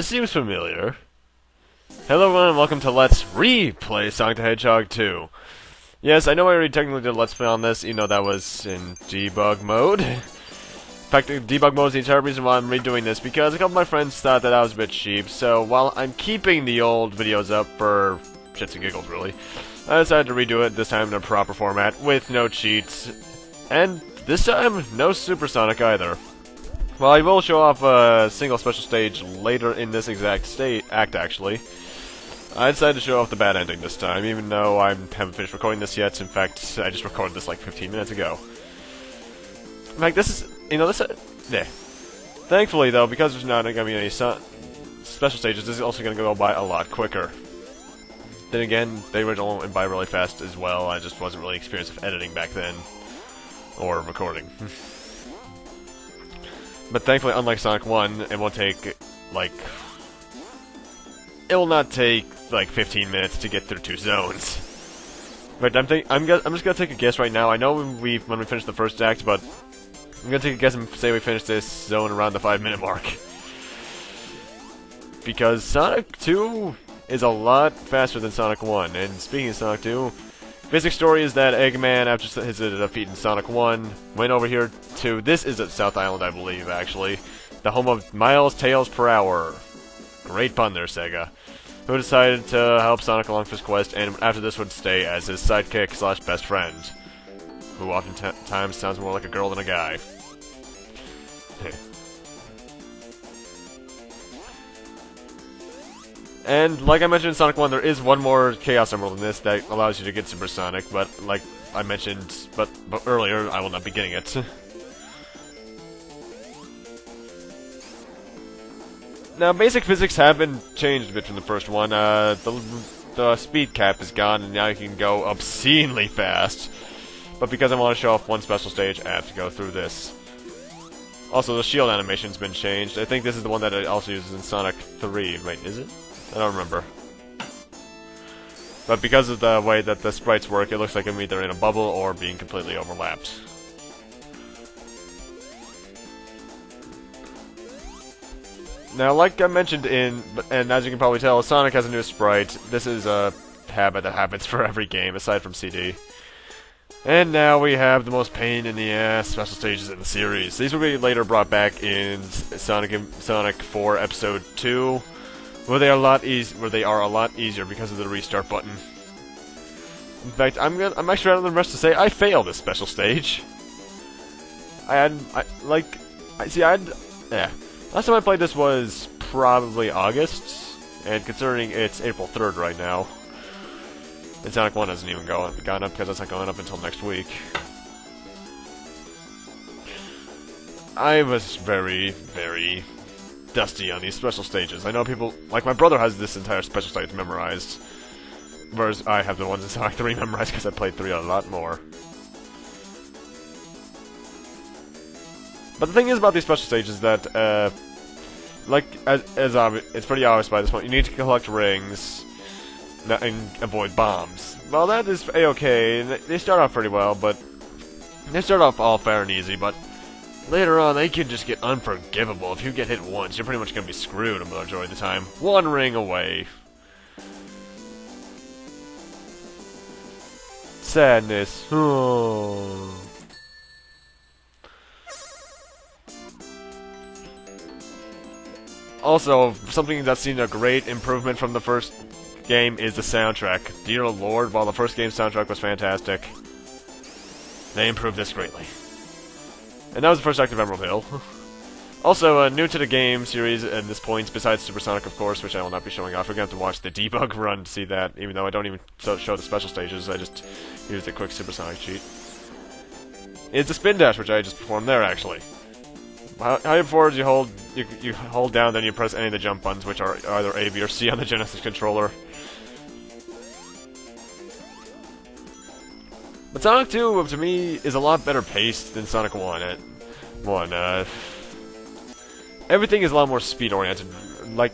this seems familiar. Hello everyone and welcome to Let's Replay Sonic the Hedgehog 2. Yes, I know I already technically did a Let's Play on this, even though that was in debug mode. In fact, debug mode is the entire reason why I'm redoing this, because a couple of my friends thought that I was a bit cheap, so while I'm keeping the old videos up for shits and giggles, really, I decided to redo it, this time in a proper format, with no cheats, and this time, no Supersonic either. Well, I will show off a single special stage later in this exact act, actually. I decided to show off the bad ending this time, even though I haven't finished recording this yet. In fact, I just recorded this like 15 minutes ago. Like, this is, yeah. Thankfully, though, because there's not going to be any special stages, this is also going to go by a lot quicker. Then again, the original went by really fast as well. I just wasn't really experienced with editing back then. Or recording. But thankfully, unlike Sonic 1, it won't take, like... It will not take, like, 15 minutes to get through 2 zones. But I'm just gonna take a guess right now. I know when we finish the first act, but... I'm gonna take a guess and say we finish this zone around the 5-minute mark. Because Sonic 2 is a lot faster than Sonic 1. And speaking of Sonic 2... Basic story is that Eggman, after his defeat in Sonic 1, went over here to... This is at South Island, I believe, actually. The home of Miles Tails Per Hour. Great pun there, Sega. Who decided to help Sonic along his quest, and after this would stay as his sidekick slash best friend. Who oftentimes sounds more like a girl than a guy. And, like I mentioned in Sonic 1, there is one more Chaos Emerald in this that allows you to get Supersonic, but, like I mentioned but earlier, I will not be getting it. Now, basic physics have been changed a bit from the first one. The speed cap is gone, and now you can go obscenely fast. But because I want to show off one special stage, I have to go through this. Also, the shield animation's been changed. I think this is the one that it also uses in Sonic 3. Wait, is it? I don't remember. But because of the way that the sprites work, it looks like I'm either in a bubble or being completely overlapped. Now, like I mentioned and as you can probably tell, Sonic has a new sprite. This is a habit that happens for every game, aside from CD. And now we have the most pain-in-the-ass special stages in the series. These will be later brought back in Sonic 4 Episode 2, where they are a lot easier because of the restart button. In fact, I'm actually rather than rest to say I failed this special stage. Last time I played this was probably August, and considering it's April 3rd right now, and Sonic 1 hasn't even gone up because it's not going up until next week. I was very, very dusty on these special stages. I know people, like my brother has this entire special stage memorized, whereas I have the ones in Sonic 3 memorized because I played 3 a lot more. But the thing is about these special stages that, it's pretty obvious by this point, you need to collect rings and avoid bombs. Well, that is a-okay. They start off pretty well, but they start off all fair and easy, but later on, they can just get unforgivable. If you get hit once, you're pretty much going to be screwed a majority of the time. One ring away. Sadness. Oh. Also, something that's seen a great improvement from the first game is the soundtrack. Dear Lord, while the first game's soundtrack was fantastic, they improved this greatly. And that was the first act of Emerald Hill. Also, new to the game series at this point, besides Supersonic, of course, which I will not be showing off. We're going to have to watch the debug run to see that, even though I don't even show the special stages. I just use the quick Supersonic cheat. It's a spin dash, which I just performed there, actually. How you forward, you hold down, then you press any of the jump buttons, which are either A, B, or C on the Genesis controller. But Sonic 2, to me, is a lot better paced than Sonic 1. Everything is a lot more speed-oriented. Like,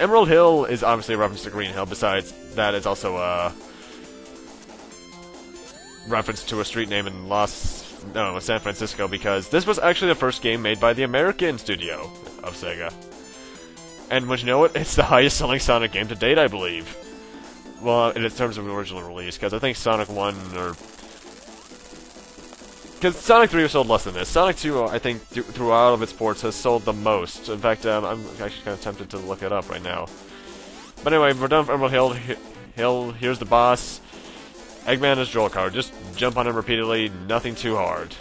Emerald Hill is obviously a reference to Green Hill. Besides that, it's also a reference to a street name in San Francisco, because this was actually the first game made by the American studio of Sega. And would you know what? It's the highest selling Sonic game to date, I believe. Well, in terms of the original release, because I think Sonic 1 or... Because Sonic 3 was sold less than this. Sonic 2, I think, throughout of its ports, has sold the most. In fact, I'm actually kind of tempted to look it up right now. But anyway, we're done with Emerald Hill. Here's the boss. Eggman is Drill Card. Just jump on him repeatedly. Nothing too hard.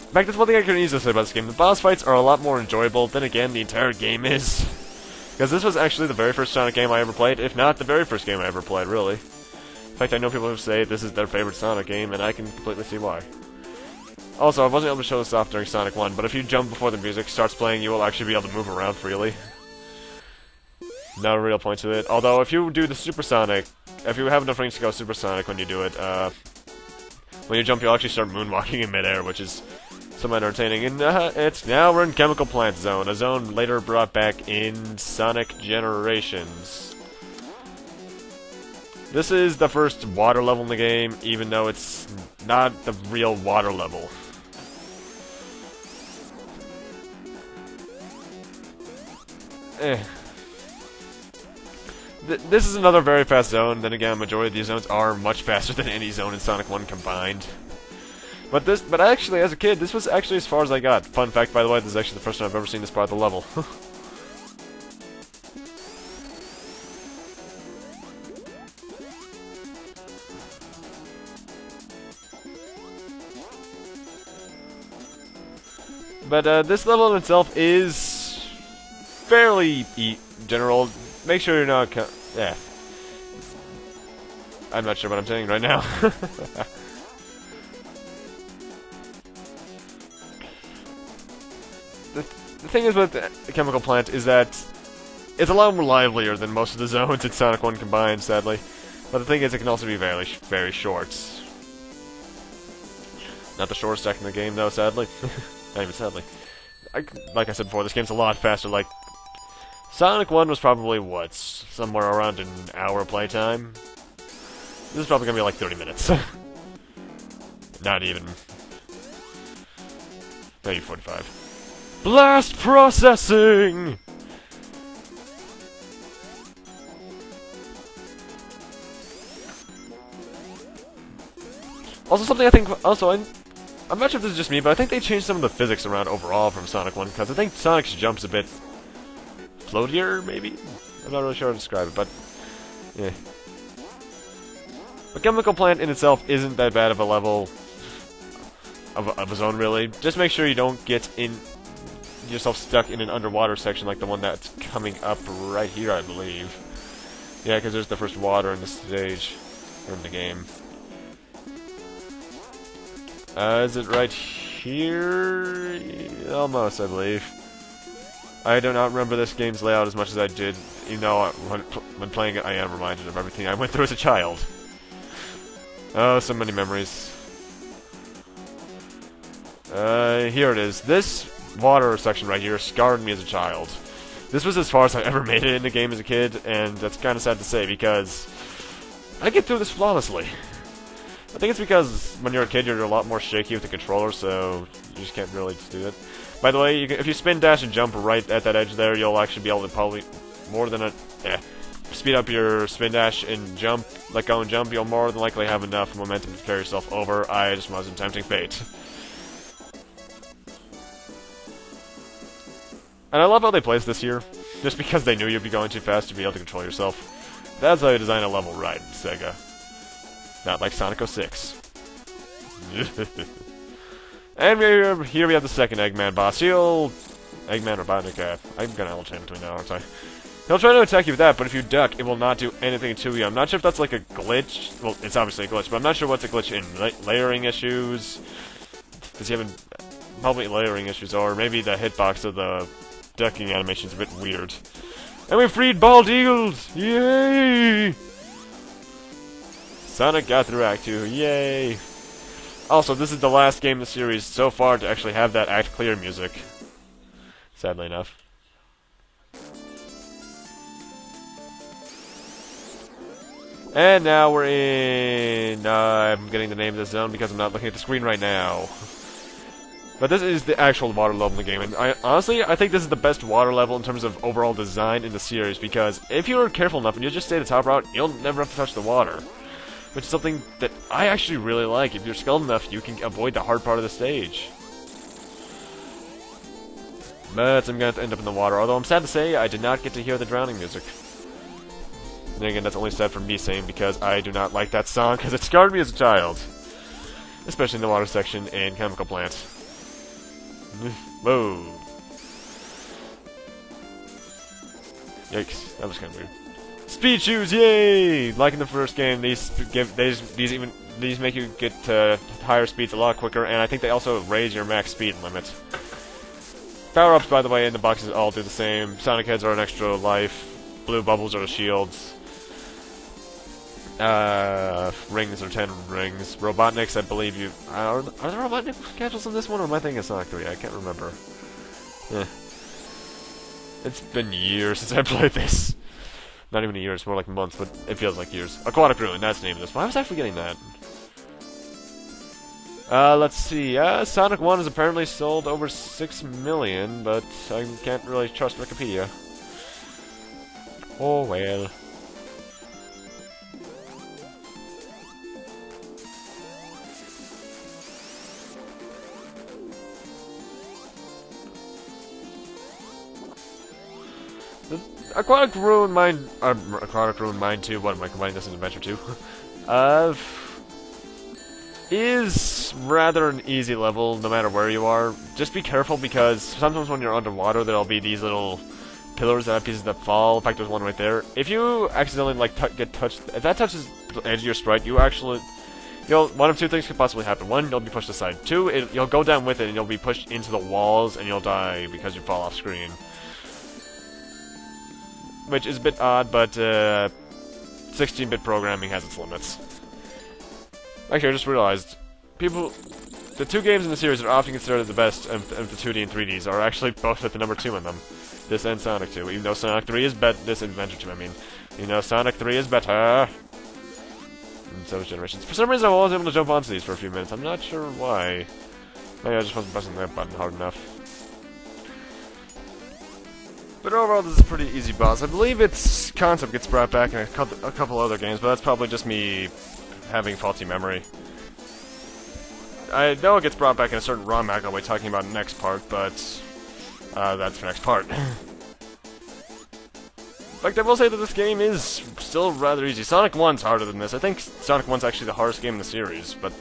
In fact, that's one thing I can easily say about this game. The boss fights are a lot more enjoyable than, again, the entire game is. Because this was actually the very first Sonic game I ever played, if not the very first game I ever played, really. In fact, I know people who say this is their favorite Sonic game, and I can completely see why. Also, I wasn't able to show this off during Sonic 1, but if you jump before the music starts playing, you will actually be able to move around freely. No real point to it. Although, if you do the Supersonic, if you have enough rings to go Supersonic when you do it, when you jump, you'll actually start moonwalking in midair, which is somewhat entertaining. And now we're in Chemical Plant Zone, a zone later brought back in Sonic Generations. This is the first water level in the game, even though it's not the real water level. This is another very fast zone. Then again, the majority of these zones are much faster than any zone in Sonic 1 combined. But actually, as a kid, this was actually as far as I got. Fun fact, by the way, this is actually the first time I've ever seen this part of the level. But this level in itself is fairly general. Make sure you're not... yeah. I'm not sure what I'm saying right now. The thing is with the Chemical Plant is that it's a lot more livelier than most of the zones in Sonic 1 combined, sadly. But the thing is, it can also be very, very short. Not the shortest act in the game, though, sadly. Not even sadly. Like I said before, this game's a lot faster. Like, Sonic 1 was probably, what, somewhere around an hour playtime? This is probably gonna be like 30 minutes. Not even. Maybe 45. Blast processing! Also, something I think. Also, I'm not sure if this is just me, but I think they changed some of the physics around overall from Sonic 1, because I think Sonic's jump's a bit floatier, maybe? I'm not really sure how to describe it, but yeah. But Chemical Plant in itself isn't that bad of a level of a zone, really. Just make sure you don't get yourself stuck in an underwater section like the one that's coming up right here, I believe. Yeah, because there's the first water in the stage, or in the game. Is it right here? Almost, I believe. I do not remember this game's layout as much as I did. You know, when playing it, I am reminded of everything I went through as a child. Oh, so many memories. Here it is. This water section right here scarred me as a child. This was as far as I ever made it in the game as a kid, and that's kind of sad to say because I get through this flawlessly. I think it's because when you're a kid, you're a lot more shaky with the controller, so you just can't really do it. By the way, if you spin, dash, and jump right at that edge there, you'll actually be able to probably more than speed up your spin, dash, and jump, let go and jump. You'll more than likely have enough momentum to carry yourself over. I just wasn't tempting fate. And I love how they placed this here, just because they knew you'd be going too fast to be able to control yourself. That's how you design a level right, Sega. Not like Sonic 06. And here we have the second Eggman boss. Eggman Robotnik, I'm gonna alternate between now, aren't I? He'll try to attack you with that, but if you duck, it will not do anything to you. I'm not sure if that's like a glitch. Well, it's obviously a glitch, but I'm not sure what's a glitch in. Layering issues? Does he have probably layering issues, or maybe the hitbox of the ducking animation's a bit weird. And we freed Bald Eagles! Yay! Sonic got through Act 2, yay! Also, this is the last game in the series so far to actually have that Act Clear music. Sadly enough. And now we're in... I'm getting the name of the zone because I'm not looking at the screen right now. But this is the actual water level in the game, and honestly, I think this is the best water level in terms of overall design in the series, because if you're careful enough and you just stay the top route, you'll never have to touch the water. Which is something that I actually really like. If you're skilled enough, you can avoid the hard part of the stage. But I'm going to end up in the water, although I'm sad to say I did not get to hear the drowning music. And again, that's only sad for me saying, because I do not like that song, because it scarred me as a child. Especially in the water section and chemical plant. Whoa. Yikes, that was kind of weird. Speed shoes, yay! Like in the first game, these make you get to higher speeds a lot quicker, and I think they also raise your max speed limit. Power-ups, by the way, in the boxes all do the same. Sonic heads are an extra life. Blue bubbles are the shields. Rings are 10 rings. Robotniks, I believe you... Are there Robotnik schedules in this one, or am I thinking of Sonic 3? I can't remember. It's been years since I played this. Not even a year, it's more like months, but it feels like years. Aquatic Ruin, that's the name of this. Why was I forgetting that? Let's see. Sonic 1 has apparently sold over 6 million, but I can't really trust Wikipedia. Oh well. Aquatic Ruin Mine... Aquatic Ruin Mine 2, what am I combining this in Adventure 2? Is rather an easy level, no matter where you are. Just be careful, because sometimes when you're underwater, there'll be these little pillars that have pieces that fall. In fact, there's one right there. If you accidentally, like, get touched... If that touches the edge of your sprite, you actually... one of two things could possibly happen. One, you'll be pushed aside. Two, you'll go down with it, and you'll be pushed into the walls, and you'll die because you fall off screen. Which is a bit odd, but 16-bit programming has its limits. Actually, I just realized, the two games in the series that are often considered the best of the 2D and 3Ds are actually both at the number 2 in them. This and Sonic 2, even though Sonic 3 is better, this Adventure 2, I mean. You know, Sonic 3 is better. And so is Generations. For some reason, I was able to jump onto these for a few minutes. I'm not sure why. Maybe I just wasn't pressing that button hard enough. But overall, this is a pretty easy boss. I believe its concept gets brought back in a couple other games, but that's probably just me having faulty memory. I know it gets brought back in a certain ROM hack I'll be talking about next part, but that's for next part. In fact, I will say that this game is still rather easy. Sonic 1's harder than this. I think Sonic 1's actually the hardest game in the series, but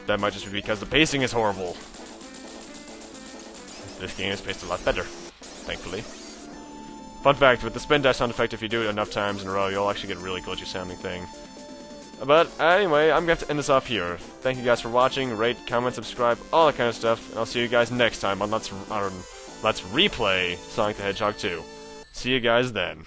that might just be because the pacing is horrible. This game is paced a lot better. Thankfully. Fun fact, with the spin dash sound effect, if you do it enough times in a row, you'll actually get a really glitchy sounding thing. But anyway, I'm going to have to end this off here. Thank you guys for watching, rate, comment, subscribe, all that kind of stuff, and I'll see you guys next time on Let's Replay Sonic the Hedgehog 2. See you guys then.